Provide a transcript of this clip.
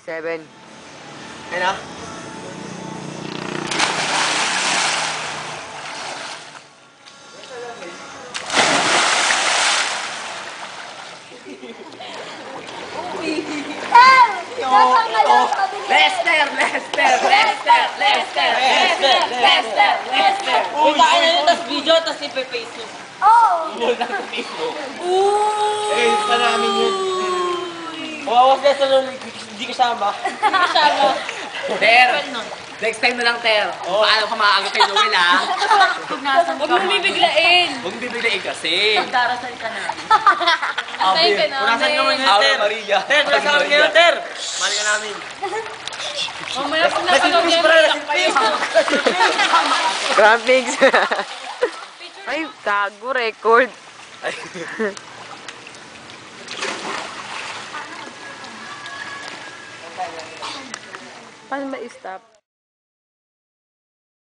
7. Ayun na. Lester! Uy, tayo na yun, tas video, tas ipe-Facebook. Yun lang sa Facebook. Eh, sa namin yun. Wawas Lester nung hindi kasama. Ter, next time na lang, Ter. Paano ka maaagap kay Noel, ha? Huwag mong bibiglain. Huwag bibiglain kasi. Magdarasal ka na. Antayin ka namin. Punasan ka muna Ave Ter. Maria. Ter, punasan kami ngayon, Ter. Mali ka namin. Mamaya pag napanood niya Graphics. Ay, tago, record. Paano ba i-stop?